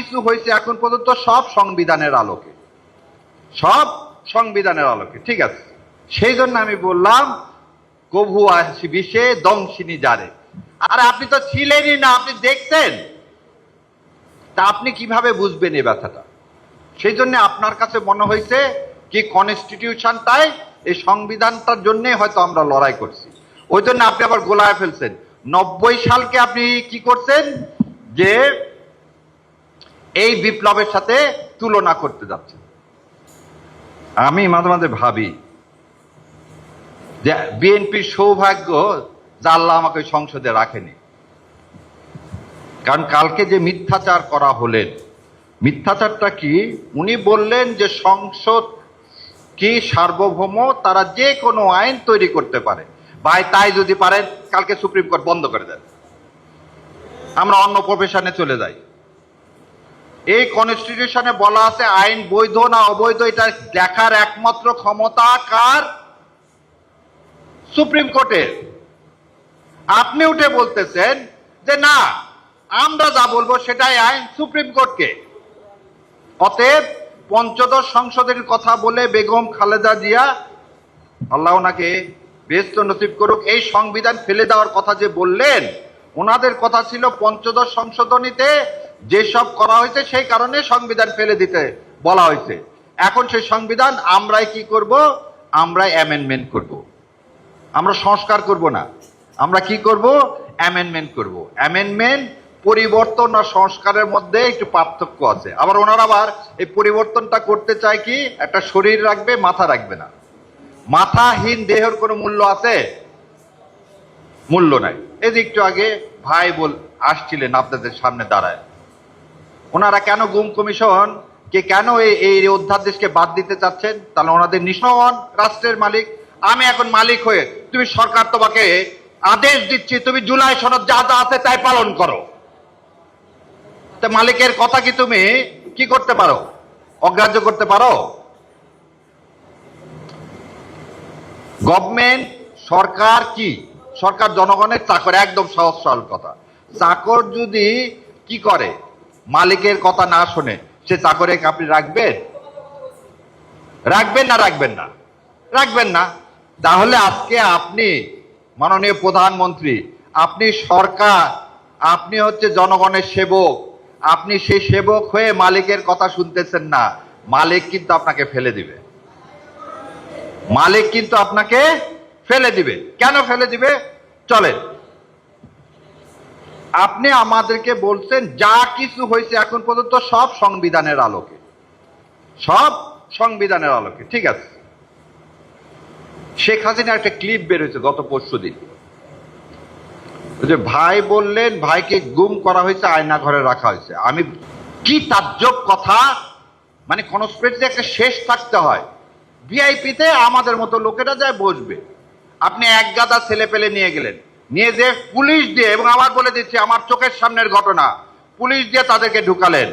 কিছু হয়েছে এখন পর্যন্ত সব সংবিধানের আলোকে, সব সংবিধানের আলোকে, ঠিক আছে। সেই জন্য আমি বললাম কভু আসি বিষে দংশিনী যারে। আর আপনি তো ছিলেনই না, আপনি দেখতেন, তা আপনি কিভাবে বুঝবেন এই ব্যথাটা? সেই জন্য আপনার কাছে মনে হয়েছে কি কনস্টিটিউশনটাই, এই সংবিধানটার জন্য হয়তো আমরা লড়াই করছি, ওই জন্য আপনি আবার গোলায় ফেলছেন। 90 সালকে আপনি কি করছেন যে এই বিপ্লবের সাথে তুলনা করতে যাচ্ছেন। আমি মাঝে মাঝে ভাবি যে বিএনপির সৌভাগ্য যে আল্লাহ আমাকে সংসদে রাখেনি, কারণ কালকে যে মিথ্যাচার করা হলেন, মিথ্যাচারটা কি? উনি বললেন যে সংসদ কি সার্বভৌম, তারা যে কোনো আইন তৈরি করতে পারে। ভাই তাই যদি পারেন কালকে সুপ্রিম কোর্ট বন্ধ করে দেন, আমরা অন্য প্রফেশনে চলে যাই। এই কনস্টিটিউশনে বলা আছে আইন বৈধ না অবৈধ এটা দেখার একমাত্র ক্ষমতা কার? সুপ্রিম কোর্টের। আপনি উঠে বলতেছেন যে না, আমরা যা বলবো সেটাই আইন, সুপ্রিম কোর্টকে। অতএব পঞ্চদশ সংশোধনের কথা বলে বেগম খালেদা জিয়া, আল্লাহ ওনাকে বেহেশত নসিব করুক, এই সংবিধান ফেলে দেওয়ার কথা যে বললেন, ওনাদের কথা ছিল পঞ্চদশ সংশোধনীতে যেসব করা হয়েছে সেই কারণে সংবিধান ফেলে দিতে বলা হয়েছে। এখন সেই সংবিধান আমরাই কি করব? আমরাই অ্যামেন্ডমেন্ট করব। আমরা সংস্কার করব না, আমরা কি করব? অ্যামেন্ডমেন্ট করব। অ্যামেন্ডমেন্ট পরিবর্তন আর সংস্কারের মধ্যে একটু পার্থক্য আছে। আবার ওনারা আবার এই পরিবর্তনটা করতে চায় কি, একটা শরীর রাখবে, মাথা রাখবে না। মাথাহীন দেহের কোনো মূল্য আছে? মূল্য নাই। এই যে একটু আগে ভাই আসছিলেন আপনাদের সামনে দাঁড়ায়, ওনারা কেন গুম কমিশন কে কেন এই অধ্যাদেশকে বাদ দিতে চাচ্ছেন? তাহলে ওনাদের নিঃসন রাষ্ট্রের মালিক। আমি এখন মালিক হয়ে, তুমি সরকার তোমাকে আদেশ দিচ্ছি তুমি জুলাই সনদ যা যা আছে তাই পালন করো, তা মালিকের কথা কি তুমি কি করতে পারো? অগ্রাহ্য করতে পারো? গভর্নমেন্ট, সরকার কি? সরকার জনগণের চাকর, একদম সহজ সরল কথা। চাকর যদি কি করে, মালিকের কথা না শুনে, সে চাকরে আপনি রাখবেন? রাখবেন না? রাখবেন না? রাখবেন না। তাহলে আজকে আপনি মাননীয় প্রধানমন্ত্রী, আপনি সরকার, আপনি হচ্ছে জনগণের সেবক, আপনি সেই সেবক হয়ে মালিকের কথা শুনতেছেন না। মালিক কিন্তু আপনাকে ফেলে দিবে, মালিক কিন্তু আপনাকে ফেলে দিবে। কেন ফেলে দিবে? চলেন, আপনি আমাদেরকে বলছেন যা কিছু হয়েছে এখন পর্যন্ত সব সংবিধানের আলোকে, সব সংবিধানের আলোকে, ঠিক আছে। শেখ হাসিনা একটা ক্লিপ বের হয়েছে গত পরশুদিন, যে ভাই বললেন ভাইকে গুম করা হয়েছে, আয়না ঘরে রাখা হয়েছে। আমি কি তাজ্জব কথা! মানে কনস্পিরেসি একটা শেষ থাকতে হয়। ভিআইপিতে আমাদের মতো লোকেরা যায় বসবে, আপনি এক গাদা ছেলে পেলে নিয়ে গেলেন, নিয়ে যে পুলিশ দিয়ে, এবং আবার বলে দিচ্ছি আমার চোখের সামনের ঘটনা, পুলিশ দিয়ে তাদেরকে ঢুকালেন।